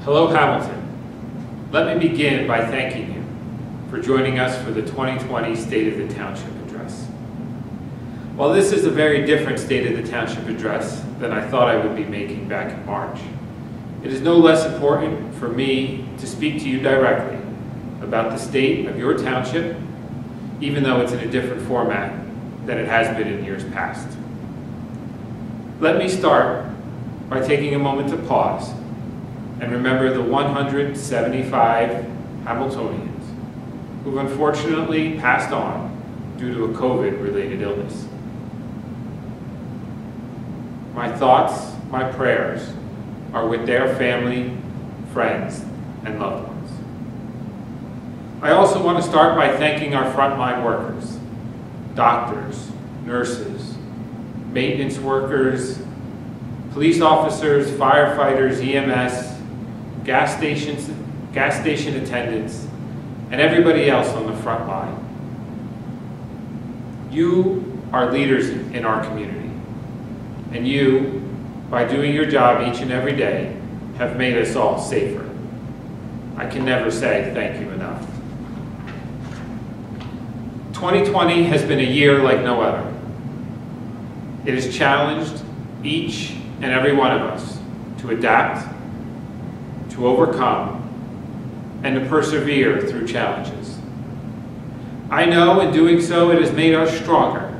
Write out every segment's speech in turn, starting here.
Hello, Hamilton. Let me begin by thanking you for joining us for the 2020 State of the Township Address. While this is a very different State of the Township Address than I thought I would be making back in March, it is no less important for me to speak to you directly about the state of your township, even though it's in a different format than it has been in years past. Let me start by taking a moment to pause and remember the 175 Hamiltonians who've unfortunately passed on due to a COVID-related illness. My thoughts, my prayers are with their family, friends, and loved ones. I also want to start by thanking our frontline workers, doctors, nurses, maintenance workers, police officers, firefighters, EMS, gas station attendants, and everybody else on the front line. You are leaders in our community, and you, by doing your job each and every day, have made us all safer. I can never say thank you enough. 2020 has been a year like no other. It has challenged each and every one of us to adapt, to overcome, and to persevere through challenges. I know in doing so it has made us stronger,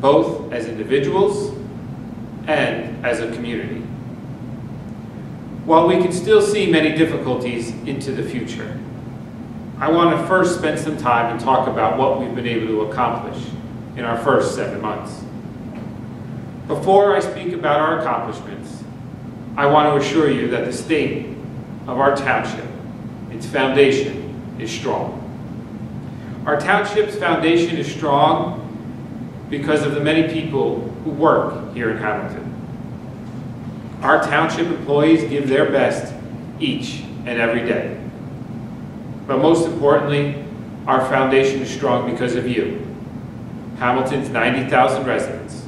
both as individuals and as a community. While we can still see many difficulties into the future, I want to first spend some time and talk about what we've been able to accomplish in our first 7 months. Before I speak about our accomplishments, I want to assure you that the state of our township, its foundation, is strong. Our township's foundation is strong because of the many people who work here in Hamilton. Our township employees give their best each and every day. But most importantly, our foundation is strong because of you, Hamilton's 90,000 residents.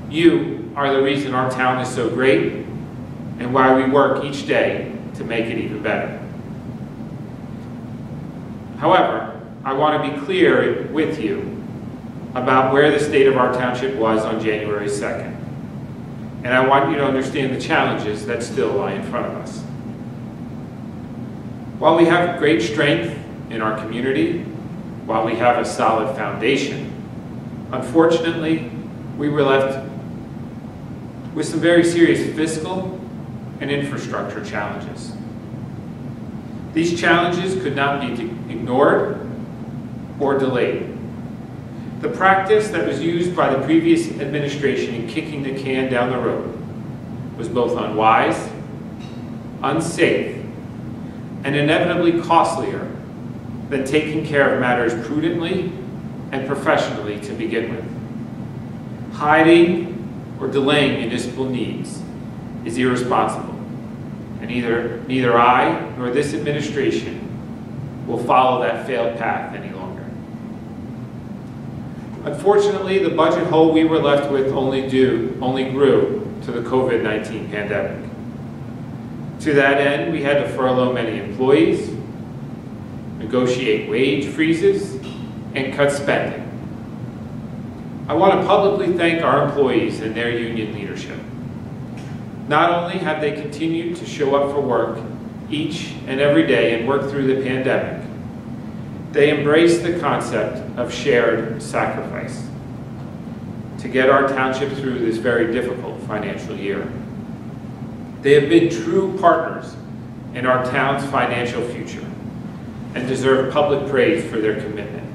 You are the reason our town is so great and why we work each day to make it even better. However, I want to be clear with you about where the state of our township was on January 2nd. And I want you to understand the challenges that still lie in front of us. While we have great strength in our community, while we have a solid foundation, unfortunately, we were left with some very serious fiscal and infrastructure challenges. These challenges could not be ignored or delayed. The practice that was used by the previous administration in kicking the can down the road was both unwise, unsafe, and inevitably costlier than taking care of matters prudently and professionally to begin with. Hiding or delaying municipal needs is irresponsible, and neither I nor this administration will follow that failed path any longer. Unfortunately, the budget hole we were left with only grew to the COVID-19 pandemic. To that end, we had to furlough many employees, negotiate wage freezes, and cut spending. I want to publicly thank our employees and their union leadership. Not only have they continued to show up for work each and every day and work through the pandemic, they embraced the concept of shared sacrifice to get our township through this very difficult financial year. They have been true partners in our town's financial future and deserve public praise for their commitment.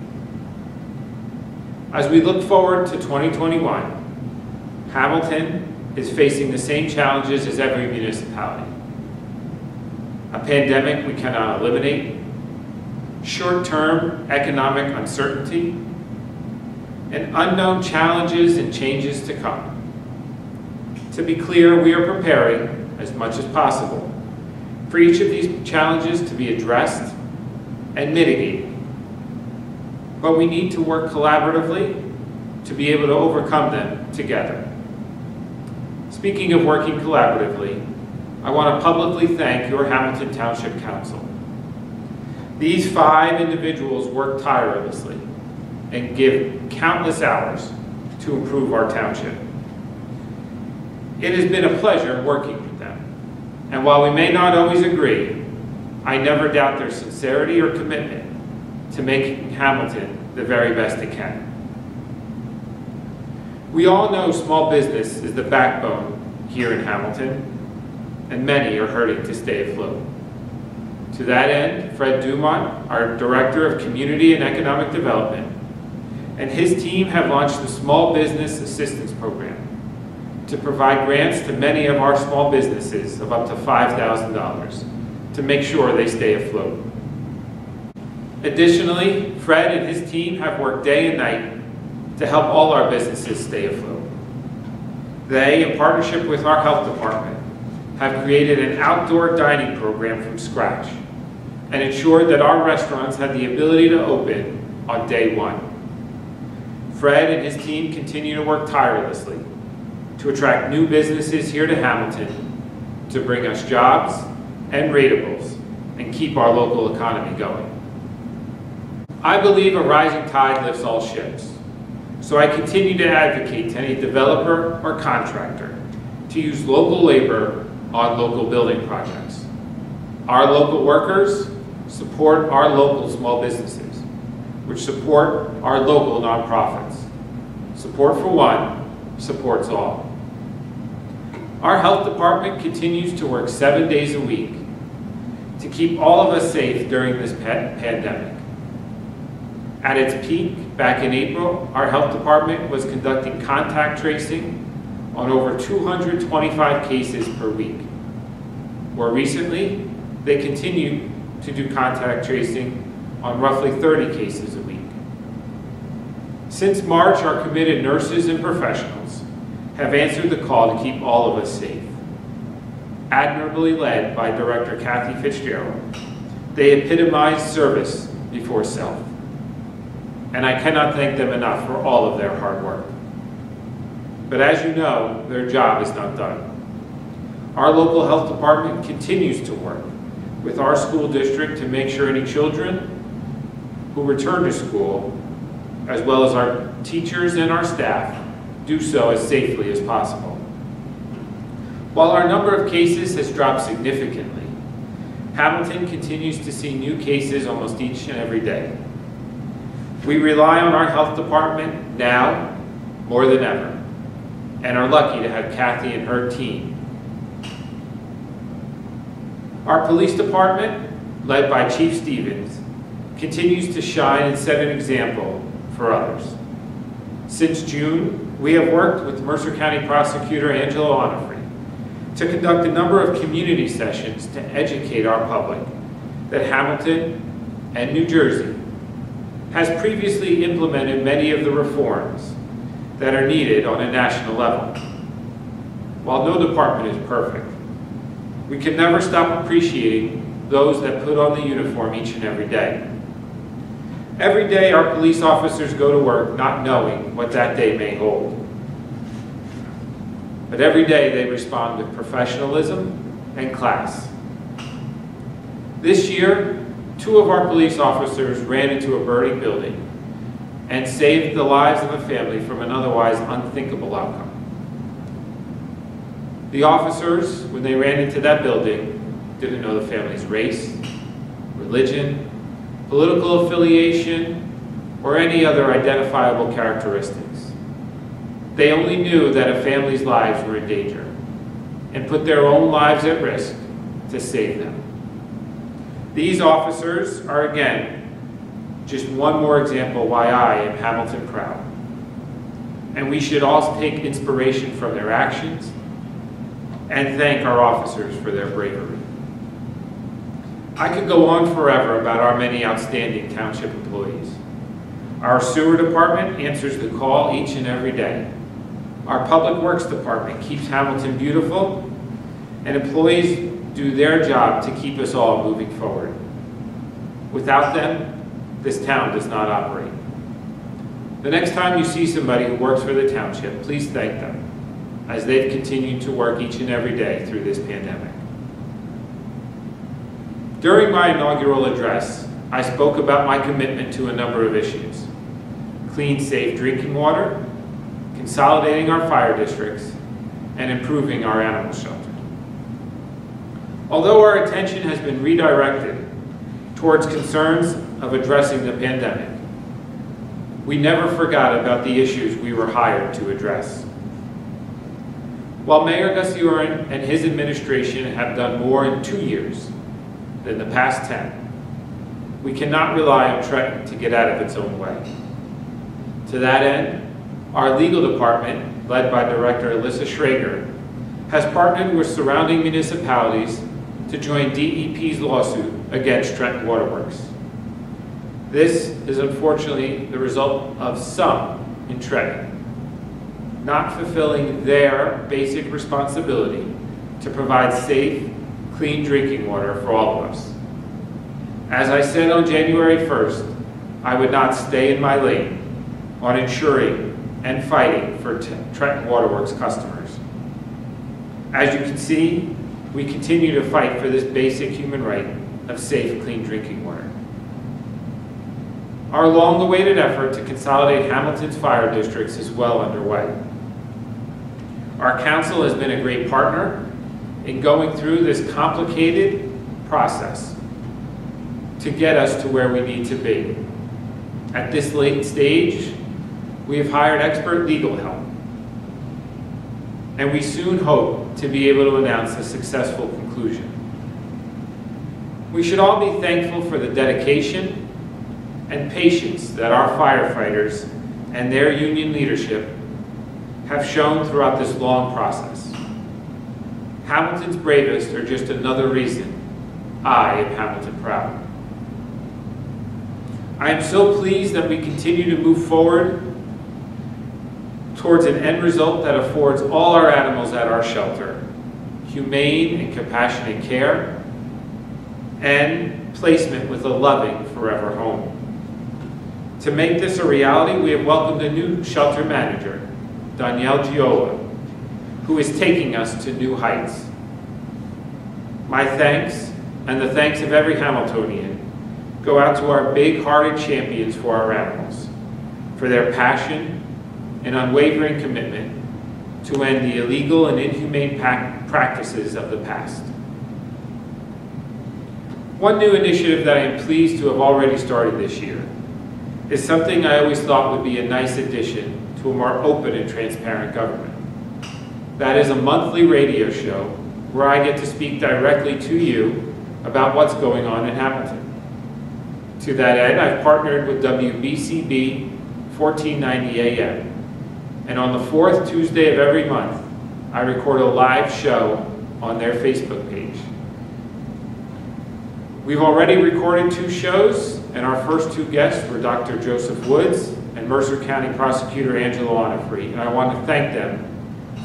As we look forward to 2021, Hamilton is facing the same challenges as every municipality. A pandemic we cannot eliminate, short-term economic uncertainty, and unknown challenges and changes to come. To be clear, we are preparing as much as possible for each of these challenges to be addressed and mitigated. But we need to work collaboratively to be able to overcome them together. Speaking of working collaboratively, I want to publicly thank your Hamilton Township Council. These 5 individuals work tirelessly and give countless hours to improve our township. It has been a pleasure working with them, and while we may not always agree, I never doubt their sincerity or commitment to making Hamilton the very best it can. We all know small business is the backbone here in Hamilton, and many are hurting to stay afloat. To that end, Fred Dumont, our Director of Community and Economic Development, and his team have launched the Small Business Assistance Program to provide grants to many of our small businesses of up to $5,000 to make sure they stay afloat. Additionally, Fred and his team have worked day and night to help all our businesses stay afloat. They, in partnership with our health department, have created an outdoor dining program from scratch and ensured that our restaurants had the ability to open on day 1. Fred and his team continue to work tirelessly to attract new businesses here to Hamilton, to bring us jobs and ratables, and keep our local economy going. I believe a rising tide lifts all ships, so I continue to advocate to any developer or contractor to use local labor on local building projects. Our local workers support our local small businesses, which support our local nonprofits. Support for one supports all. Our health department continues to work 7 days a week to keep all of us safe during this pandemic. At its peak, back in April, our health department was conducting contact tracing on over 225 cases per week. More recently, they continue to do contact tracing on roughly 30 cases a week. Since March, our committed nurses and professionals have answered the call to keep all of us safe. Admirably led by Director Kathy Fitzgerald, they epitomize service before self. And I cannot thank them enough for all of their hard work. But as you know, their job is not done. Our local health department continues to work with our school district to make sure any children who return to school, as well as our teachers and our staff, do so as safely as possible. While our number of cases has dropped significantly, Hamilton continues to see new cases almost each and every day. We rely on our health department now more than ever, and are lucky to have Kathy and her team. Our police department, led by Chief Stevens, continues to shine and set an example for others. Since June, we have worked with Mercer County Prosecutor Angelo Onofre to conduct a number of community sessions to educate our public that Hamilton and New Jersey has previously implemented many of the reforms that are needed on a national level. While no department is perfect, we can never stop appreciating those that put on the uniform each and every day. Every day our police officers go to work not knowing what that day may hold. But every day they respond with professionalism and class. This year, 2 of our police officers ran into a burning building and saved the lives of a family from an otherwise unthinkable outcome. The officers, when they ran into that building, didn't know the family's race, religion, political affiliation, or any other identifiable characteristics. They only knew that a family's lives were in danger and put their own lives at risk to save them. These officers are, again, just one more example why I am Hamilton proud. And we should all take inspiration from their actions and thank our officers for their bravery. I could go on forever about our many outstanding township employees. Our sewer department answers the call each and every day. Our public works department keeps Hamilton beautiful, and employees do their job to keep us all moving forward. Without them, this town does not operate. The next time you see somebody who works for the township, please thank them, as they've continued to work each and every day through this pandemic. During my inaugural address, I spoke about my commitment to a number of issues: clean, safe drinking water, consolidating our fire districts, and improving our animal shelter. Although our attention has been redirected towards concerns of addressing the pandemic, we never forgot about the issues we were hired to address. While Mayor Gussiorin and his administration have done more in 2 years than the past 10, we cannot rely on Trenton to get out of its own way. To that end, our legal department, led by Director Alyssa Schrager, has partnered with surrounding municipalities to join DEP's lawsuit against Trenton Waterworks. This is unfortunately the result of some in Trenton not fulfilling their basic responsibility to provide safe, clean drinking water for all of us. As I said on January 1st, I would not stay in my lane on ensuring and fighting for Trenton Waterworks customers. As you can see, we continue to fight for this basic human right of safe, clean drinking water. Our long-awaited effort to consolidate Hamilton's fire districts is well underway. Our council has been a great partner in going through this complicated process to get us to where we need to be. At this late stage, we have hired expert legal help, and we soon hope to be able to announce a successful conclusion. We should all be thankful for the dedication and patience that our firefighters and their union leadership have shown throughout this long process. Hamilton's bravest are just another reason I am Hamilton proud. I am so pleased that we continue to move forward towards an end result that affords all our animals at our shelter humane and compassionate care and placement with a loving forever home. To make this a reality, we have welcomed a new shelter manager, Danielle Giola, who is taking us to new heights. My thanks, and the thanks of every Hamiltonian, go out to our big-hearted champions for our animals, for their passion and unwavering commitment to end the illegal and inhumane practices of the past. One new initiative that I am pleased to have already started this year is something I always thought would be a nice addition to a more open and transparent government. That is a monthly radio show where I get to speak directly to you about what's going on in Hamilton. To that end, I've partnered with WBCB 1490 AM, and on the fourth Tuesday of every month, I record a live show on their Facebook page. We've already recorded 2 shows, and our first 2 guests were Dr. Joseph Woods and Mercer County Prosecutor Angela Onifree, and I want to thank them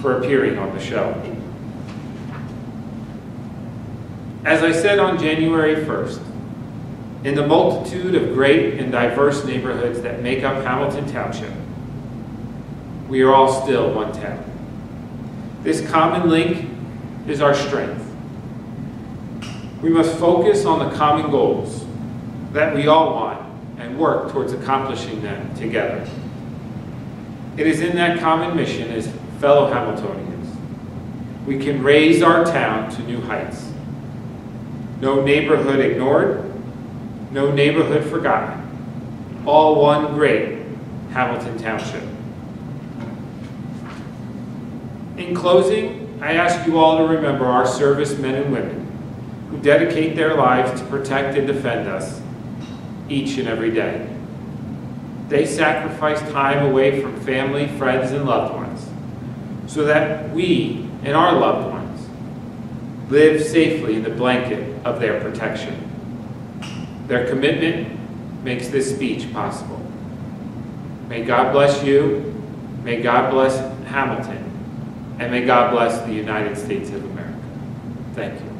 for appearing on the show. As I said on January 1st, in the multitude of great and diverse neighborhoods that make up Hamilton Township, we are all still one town. This common link is our strength. We must focus on the common goals that we all want and work towards accomplishing them together. It is in that common mission as fellow Hamiltonians we can raise our town to new heights. No neighborhood ignored, no neighborhood forgotten. All one great Hamilton Township. In closing, I ask you all to remember our servicemen and women who dedicate their lives to protect and defend us each and every day. They sacrifice time away from family, friends, and loved ones so that we and our loved ones live safely in the blanket of their protection. Their commitment makes this speech possible. May God bless you, may God bless Hamilton, and may God bless the United States of America. Thank you.